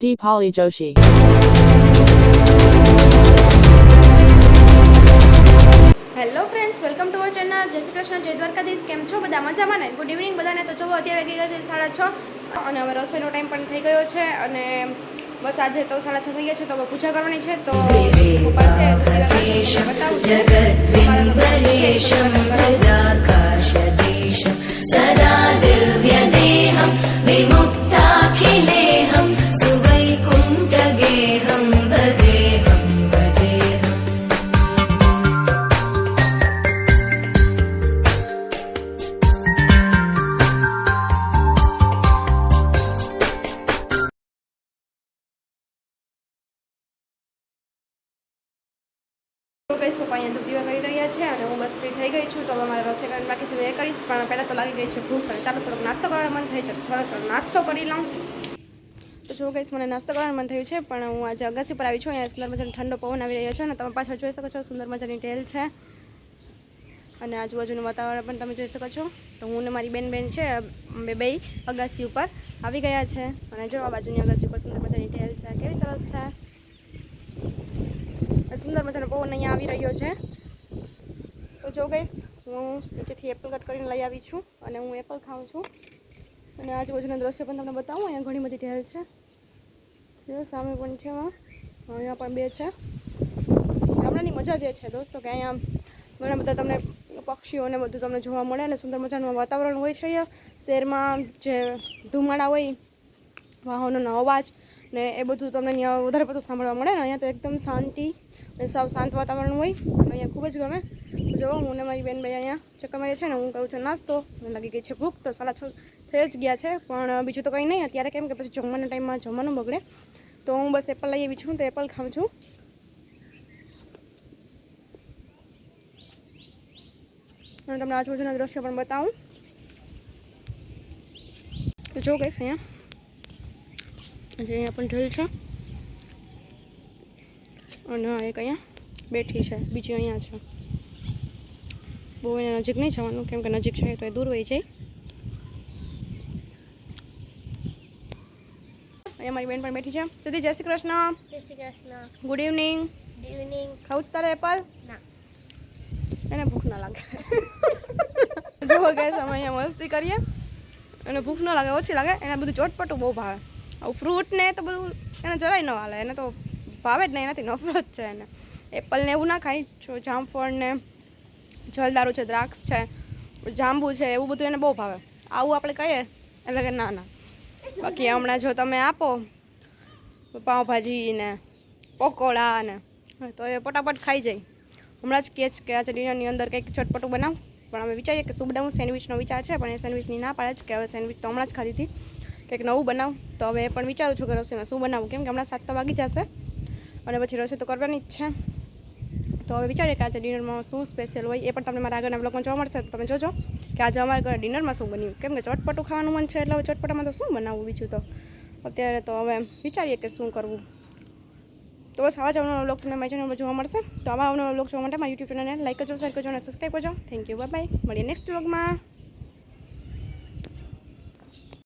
Deepali Joshi. Hello friends, welcome to our channel. જય શ્રી કૃષ્ણ, જય દ્વારકાધીશ. કેમ છો બધા? મજામાં ને? ગુડ ઇવનિંગ બધાને. તો જો અત્યારે વાગી ગયા છે 6:30 અને હવે રસોઈનો ટાઈમ પણ થઈ ગયો છે અને બસ આજે તો 6:30 થઈ ગયા છે તો હવે પૂજા કરવાની છે. તો પપ્પા છે સદા દિવ્ય દેહમ વિમુક્તાખિલેહમ સુવૈકુંઠ ગેહમ ભજેહમ ભજેહમ. તો કહીશ પપ્પા અહીંયા ધૂપ દીવા કરી રહ્યા છે અને હું બસ ફ્રી થઈ ગઈ છું. તો હવે મારે રસોઈ કરીને બાકી છે એ કરીશ, પણ પહેલાં તો લાગી ગઈ છે ભૂખ. અને ચાલો થોડોક નાસ્તો કરવાનું મન થાય છે, થોડોક નાસ્તો કરી લઉં. તો જો કહીશ મને નાસ્તો કરવાનું મન થયું છે, પણ હું આજે અગાસી પર આવી છું. અહીંયા સુંદર મજાનો ઠંડો પવન આવી રહ્યો છે અને તમે પાછળ જોઈ શકો છો સુંદર મજાની ટેલ છે અને આજુબાજુનું વાતાવરણ પણ તમે જોઈ શકો છો. તો હું ને મારી બેન છે અમે બે અગાસી ઉપર આવી ગયા છે અને જો આ બાજુની અગાસી ઉપર સુંદર મજાની ટેલ છે, કેવી સરસ છે. સુંદર મજાનો પવન અહીંયા આવી રહ્યો છે. તો જો ગઈશ હું નીચેથી એપલ કટ કરીને લઈ આવી છું અને હું એપલ ખાઉં છું અને આજુબાજુના દ્રશ્ય પણ તમને બતાવું. અહીંયા ઘણી બધી ઢેલ છે, સામે પણ છે, અહીંયા પણ બે છે. ગામડાની મજા જે છે દોસ્તો કે અહીંયા ઘણા બધા તમને પક્ષીઓને બધું તમને જોવા મળે અને સુંદર મજાનું વાતાવરણ હોય છે. અહીંયા શહેરમાં જે ધુમાડા હોય, વાહનોનો અવાજ ને એ બધું તમને અહીંયા વધારે પડતું સાંભળવા મળે ને અહીંયા તો એકદમ શાંતિ અને સાવ શાંત વાતાવરણ હોય. અહીંયા ખૂબ જ ગમે. જો હું ને મારી બેન ભાઈ અહીંયા ચક્કર મારીએ છે ને હું કરું છું નાસ્તો. મને લાગી ગઈ છે ભૂખ, તો 6:30 થઈ જ ગયા છે, પણ બીજું તો કંઈ નહીં અત્યારે, કેમ કે પછી જમવાના ટાઈમમાં જમવાનું બગડે. તો હું બસ એપલ લઈ આવી છું તો એપલ ખાઉં છું. અને તમને આજુબાજુના દ્રશ્ય પણ બતાવું. તો જો કહીશ અહીંયા પણ ઢેલ છે અને એક અહીંયા બેઠી છે, બીજી અહીંયા છે. બહુ એને નજીક નહીં જવાનું, કેમ કે નજીક છે તો એ દૂર વહી જાય. અહીંયા મારી બેન પણ બેઠી છે. સીધી જય શ્રી કૃષ્ણ. જય Shri Krishna. Good evening. Good evening. ખાવું જ તારે એપલ? ના, એને ભૂખ ના લાગે. જો ગાઈસ અમે અહીંયા મસ્તી કરીએ અને ભૂખ ન લાગે, ઓછી લાગે. એને બધું ચોટપટું બહુ ભાવે. આવું ફ્રૂટ ને તો બધું એને જરાય ન હાલે, એને તો ભાવે જ નહીં, એનાથી નફરત છે એને. એપલ ને એવું ના ખાય. જામફળ ને જલદારું છે, દ્રાક્ષ છે, જાંબુ છે, એવું બધું એને બહુ ભાવે. આવું આપણે કહીએ એટલે કે ના ના. બાકી હમણાં જો તમે આપો પાઉંભાજી ને પકોડા ને તો એ ફટાફટ ખાઈ જાય. હમણાં જ કહે છે કે આજે ડિનરની અંદર કંઈક ચટપટું બનાવ, પણ અમે વિચારીએ કે શું બનાવું. સેન્ડવિચનો વિચાર છે, પણ એ સેન્ડવિચની ના પાડે છે કે હવે સેન્ડવિચ તો હમણાં જ ખાધી હતી, કંઈક નવું બનાવ. તો હવે એ પણ વિચારું છું કે રસોઈમાં શું બનાવું, કેમ કે હમણાં 7 તો વાગી જશે અને પછી રસોઈ તો કરવાની જ છે. તો હવે વિચારીએ કે આજે ડિનરમાં શું સ્પેશિયલ હોય, એ પણ તમને મારા આગળના બ્લોગમાં જોવા મળશે. તો તમે જોજો કે આજે અમારા ઘરે ડિનરમાં શું બન્યું, કેમ કે ચટપટું ખાવાનું મન છે એટલે હવે ચટપટામાં તો શું બનાવવું બીજું. તો અત્યારે તો હવે વિચારીએ કે શું કરવું. તો બસ આવા જ અવનવા બ્લોગ તમને મારી ચેનલ પર જોવા મળશે. તો આવા અવનવા બ્લોગ જોવા માટે મારી યુટ્યુબ ચેનલને લાઈક કરજો, શેર કરજો અને સબસ્ક્રાઈબ કરજો. Thank you, bye bye. મળીએ નેક્સ્ટ બ્લોગમાં.